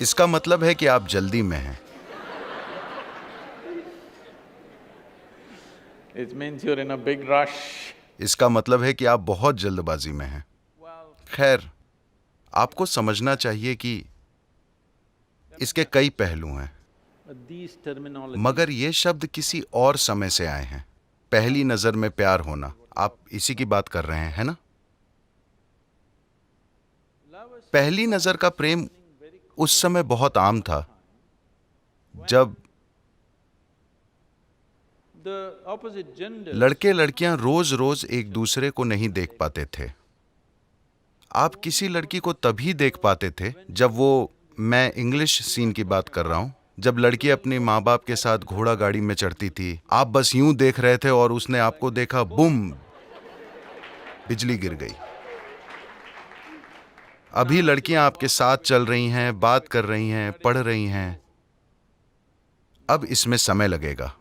इसका मतलब है कि आप जल्दी में हैं। It means you're in a big rush. इसका मतलब है कि आप बहुत जल्दबाजी में हैं। खैर, आपको समझना चाहिए कि इसके कई पहलू हैं, But these terminologies, मगर ये शब्द किसी और समय से आए हैं। पहली नजर में प्यार होना, आप इसी की बात कर रहे हैं, है ना? पहली नजर का प्रेम उस समय बहुत आम था जब the opposite genders लड़के लड़कियां रोज रोज एक दूसरे को नहीं देख पाते थे। आप किसी लड़की को तभी देख पाते थे जब वो, मैं इंग्लिश सीन की बात कर रहा हूं, जब लड़की अपने माँ बाप के साथ घोड़ा गाड़ी में चढ़ती थी, आप बस यूं देख रहे थे और उसने आपको देखा, बुम, बिजली गिर गई। अभी लड़कियां आपके साथ चल रही हैं, बात कर रही हैं, पढ़ रही हैं। अब इसमें समय लगेगा,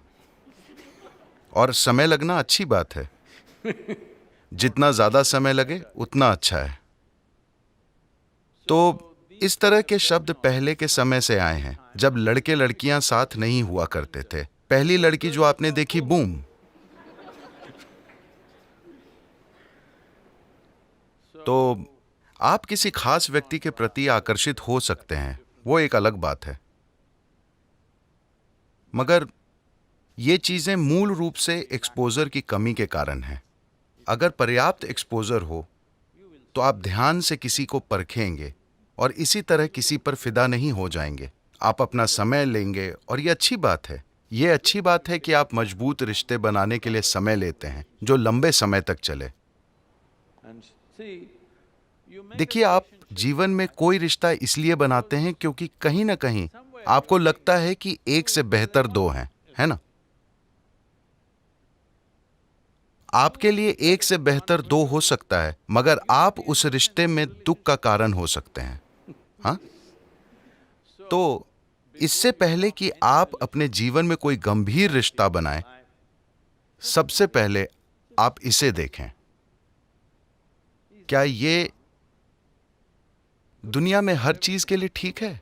और समय लगना अच्छी बात है। जितना ज्यादा समय लगे उतना अच्छा है। तो इस तरह के शब्द पहले के समय से आए हैं, जब लड़के लड़कियां साथ नहीं हुआ करते थे। पहली लड़की जो आपने देखी, बूम। तो आप किसी खास व्यक्ति के प्रति आकर्षित हो सकते हैं, वो एक अलग बात है, मगर ये चीजें मूल रूप से एक्सपोजर की कमी के कारण हैं। अगर पर्याप्त एक्सपोजर हो तो आप ध्यान से किसी को परखेंगे और इसी तरह किसी पर फिदा नहीं हो जाएंगे। आप अपना समय लेंगे, और ये अच्छी बात है। ये अच्छी बात है कि आप मजबूत रिश्ते बनाने के लिए समय लेते हैं जो लंबे समय तक चले। and see, you make देखिए, आप जीवन में कोई रिश्ता इसलिए बनाते हैं क्योंकि कहीं ना कहीं आपको लगता है कि एक से बेहतर दो हैं, है ना? आपके लिए एक से बेहतर दो हो सकता है, मगर आप उस रिश्ते में दुख का कारण हो सकते हैं। हाँ? तो इससे पहले कि आप अपने जीवन में कोई गंभीर रिश्ता बनाएं, सबसे पहले आप इसे देखें। क्या ये दुनिया में हर चीज के लिए ठीक है?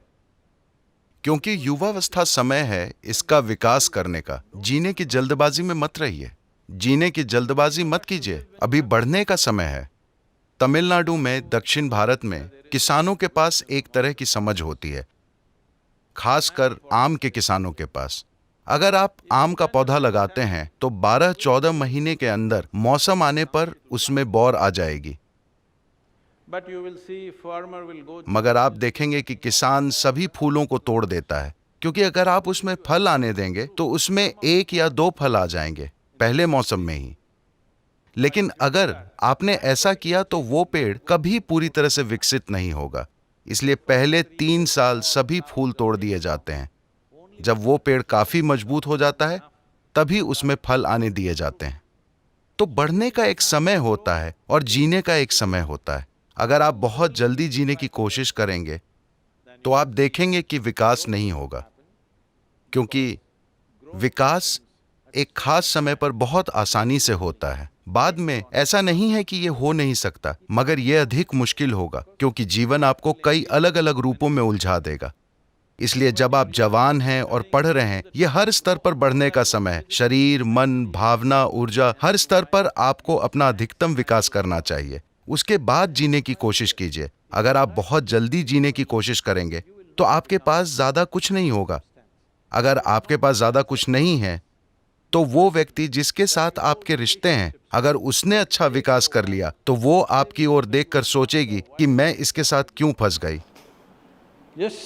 क्योंकि युवावस्था समय है इसका विकास करने का। जीने की जल्दबाजी में मत रहिए। जीने की जल्दबाजी मत कीजिए, अभी बढ़ने का समय है। तमिलनाडु में, दक्षिण भारत में किसानों के पास एक तरह की समझ होती है, खासकर आम के किसानों के पास। अगर आप आम का पौधा लगाते हैं तो 12-14 महीने के अंदर मौसम आने पर उसमें बौर आ जाएगी। but you will see farmer will go मगर आप देखेंगे कि किसान सभी फूलों को तोड़ देता है, क्योंकि अगर आप उसमें फल आने देंगे तो उसमें 1 या 2 फल आ जाएंगे पहले मौसम में ही। लेकिन अगर आपने ऐसा किया तो वो पेड़ कभी पूरी तरह से विकसित नहीं होगा। इसलिए पहले 3 साल सभी फूल तोड़ दिए जाते हैं। जब वो पेड़ काफी मजबूत हो जाता है तभी उसमें फल आने दिए जाते हैं। तो बढ़ने का एक समय होता है और जीने का एक समय होता है। अगर आप बहुत जल्दी जीने की कोशिश करेंगे तो आप देखेंगे कि विकास नहीं होगा, क्योंकि विकास एक खास समय पर बहुत आसानी से होता है। बाद में ऐसा नहीं है कि ये हो नहीं सकता, मगर यह अधिक मुश्किल होगा, क्योंकि जीवन आपको कई अलग अलग रूपों में उलझा देगा। इसलिए जब आप जवान हैं और पढ़ रहे हैं, यह हर स्तर पर बढ़ने का समय है। शरीर, मन, भावना, ऊर्जा, हर स्तर पर आपको अपना अधिकतम विकास करना चाहिए। उसके बाद जीने की कोशिश कीजिए। अगर आप बहुत जल्दी जीने की कोशिश करेंगे तो आपके पास ज्यादा कुछ नहीं होगा। अगर आपके पास ज्यादा कुछ नहीं है तो वो व्यक्ति जिसके साथ आपके रिश्ते हैं, अगर उसने अच्छा विकास कर लिया तो वो आपकी ओर देखकर सोचेगी कि मैं इसके साथ क्यों फंस गई। yes